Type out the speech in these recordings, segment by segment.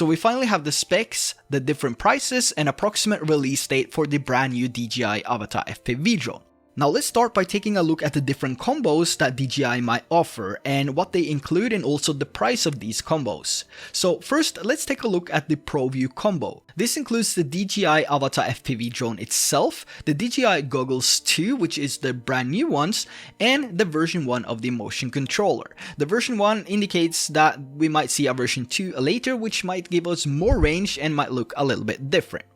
So we finally have the specs, the different prices, and approximate release date for the brand new DJI Avata FPV drone. Now let's start by taking a look at the different combos that DJI might offer and what they include and also the price of these combos. So first, let's take a look at the ProView combo. This includes the DJI Avata FPV drone itself, the DJI Goggles 2, which is the brand new ones, and the version 1 of the motion controller. The version 1 indicates that we might see a version 2 later, which might give us more range and might look a little bit different.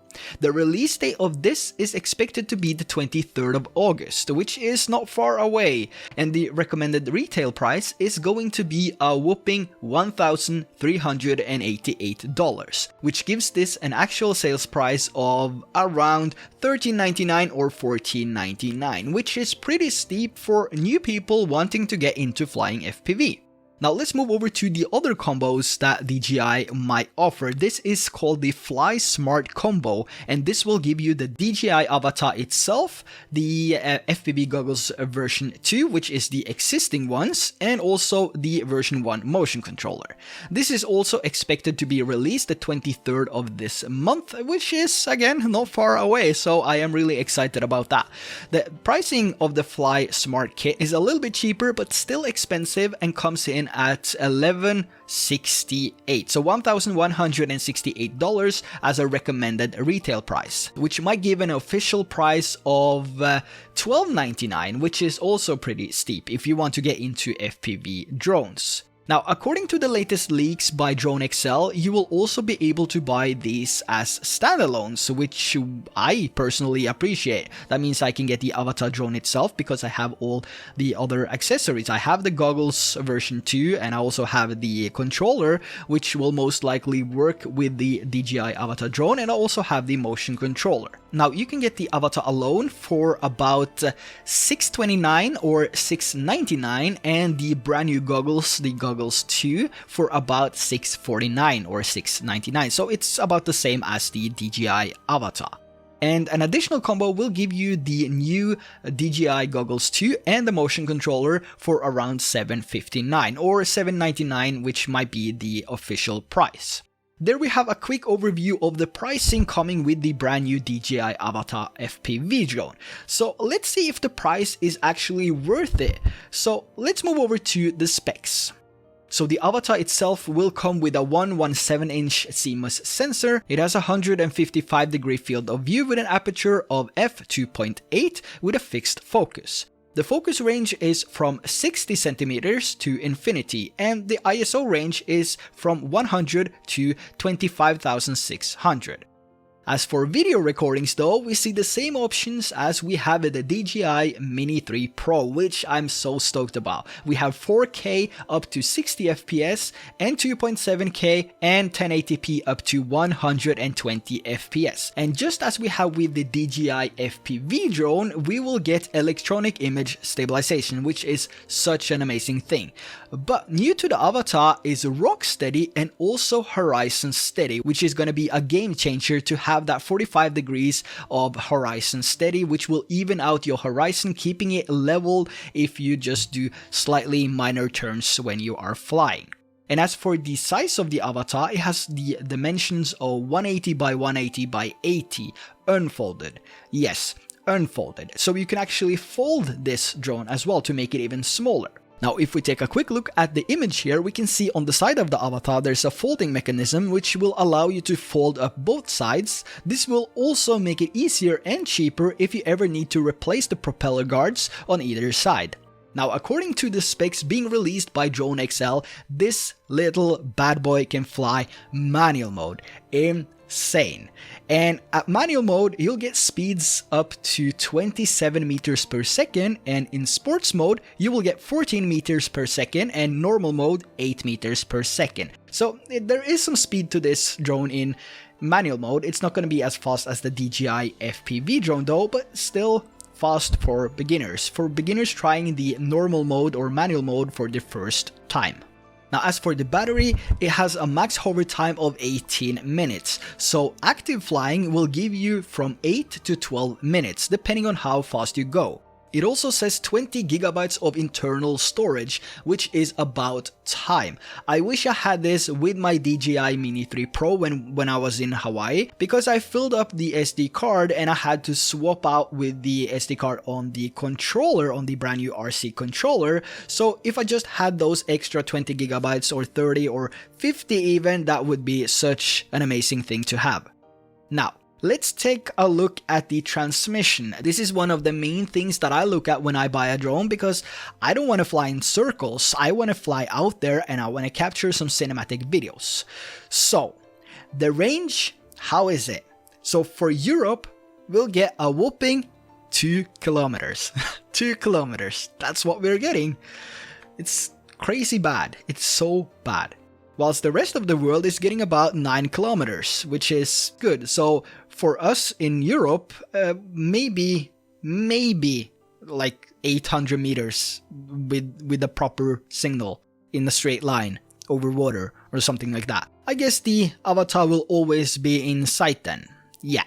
The release date of this is expected to be the 23rd of August, which is not far away, and the recommended retail price is going to be a whopping $1,388, which gives this an actual sales price of around $13.99 or $14.99, which is pretty steep for new people wanting to get into flying FPV. Now let's move over to the other combos that DJI might offer. This is called the Fly Smart combo, and this will give you the DJI Avata itself, the FPV goggles version 2, which is the existing ones, and also the version 1 motion controller. This is also expected to be released the 23rd of this month, which is again not far away, so I am really excited about that. The pricing of the Fly Smart kit is a little bit cheaper but still expensive and comes in at $1,168, so $1,168 as a recommended retail price, which might give an official price of $12.99, which is also pretty steep if you want to get into FPV drones. Now, according to the latest leaks by DroneXL, you will also be able to buy these as standalones, which I personally appreciate. That means I can get the Avata drone itself because I have all the other accessories. I have the goggles version 2 and I also have the controller, which will most likely work with the DJI Avata drone, and I also have the motion controller. Now, you can get the Avata alone for about $629 or $699, and the brand new goggles, the Goggles 2, for about $649 or $699. So it's about the same as the DJI Avata. And an additional combo will give you the new DJI Goggles 2 and the motion controller for around $759 or $799, which might be the official price. There we have a quick overview of the pricing coming with the brand new DJI Avata FPV drone. So let's see if the price is actually worth it. So let's move over to the specs. So the Avata itself will come with a 117-inch CMOS sensor. It has a 155-degree field of view with an aperture of f2.8 with a fixed focus. The focus range is from 60 centimeters to infinity, and the ISO range is from 100 to 25,600. As for video recordings though, we see the same options as we have with the DJI Mini 3 Pro, which I'm so stoked about. We have 4K up to 60 FPS and 2.7K and 1080p up to 120 FPS. And just as we have with the DJI FPV drone, we will get electronic image stabilization, which is such an amazing thing. But new to the Avata is Rock Steady and also Horizon Steady, which is going to be a game changer to have that 45 degrees of horizon steady, which will even out your horizon, keeping it level if you just do slightly minor turns when you are flying. And as for the size of the Avata, it has the dimensions of 180 by 180 by 80 unfolded. Yes, unfolded. So you can actually fold this drone as well to make it even smaller. Now, if we take a quick look at the image here, we can see on the side of the Avata there's a folding mechanism which will allow you to fold up both sides. This will also make it easier and cheaper if you ever need to replace the propeller guards on either side. Now, according to the specs being released by DroneXL, this little bad boy can fly manual mode. Insane. And at manual mode, you'll get speeds up to 27 meters per second, and in sports mode, you will get 14 meters per second, and normal mode, 8 meters per second. So there is some speed to this drone in manual mode. It's not going to be as fast as the DJI FPV drone though, but still fast for beginners trying the normal mode or manual mode for the first time. Now, as for the battery, it has a max hover time of 18 minutes, so active flying will give you from 8 to 12 minutes depending on how fast you go. It also says 20 gigabytes of internal storage, which is about time. I wish I had this with my DJI Mini 3 Pro when I was in Hawaii, because I filled up the SD card and I had to swap out with the SD card on the controller, on the brand new RC controller. So if I just had those extra 20 gigabytes or 30 or 50 even, that would be such an amazing thing to have. Now, let's take a look at the transmission. This is one of the main things that I look at when I buy a drone, because I don't want to fly in circles. I want to fly out there and I want to capture some cinematic videos. So, the range, how is it? So for Europe, we'll get a whopping 2 kilometers. 2 kilometers. That's what we're getting. It's crazy bad. It's so bad. Whilst the rest of the world is getting about 9 kilometers, which is good. So for us in Europe, maybe like 800 meters with a proper signal in a straight line over water or something like that. I guess the Avata will always be in sight then. Yeah.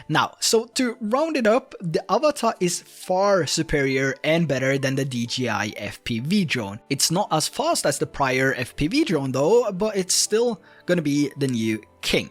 Now, so to round it up, the Avata is far superior and better than the DJI FPV drone. It's not as fast as the prior FPV drone though, but it's still gonna be the new king.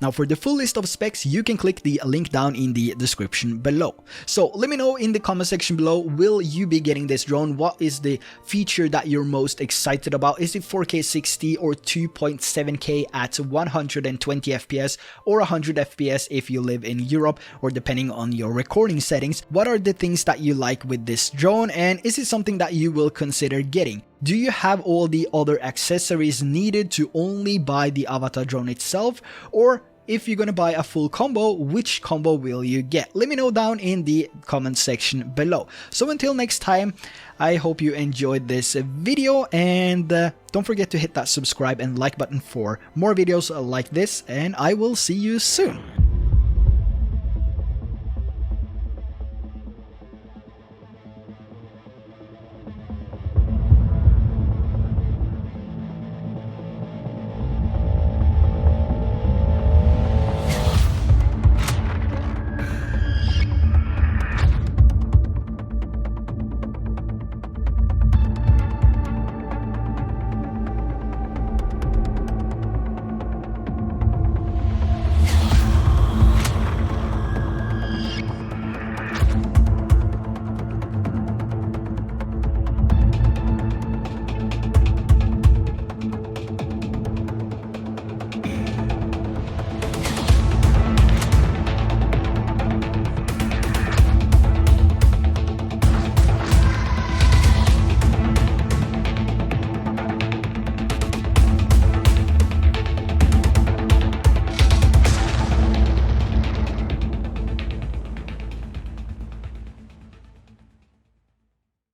Now for the full list of specs, you can click the link down in the description below. So let me know in the comment section below, will you be getting this drone? What is the feature that you're most excited about? Is it 4K 60 or 2.7K at 120 FPS or 100 FPS if you live in Europe, or depending on your recording settings? What are the things that you like with this drone, and is it something that you will consider getting? Do you have all the other accessories needed to only buy the Avata drone itself? Or if you're gonna buy a full combo, which combo will you get? Let me know down in the comment section below. So until next time, I hope you enjoyed this video, and don't forget to hit that subscribe and like button for more videos like this, and I will see you soon.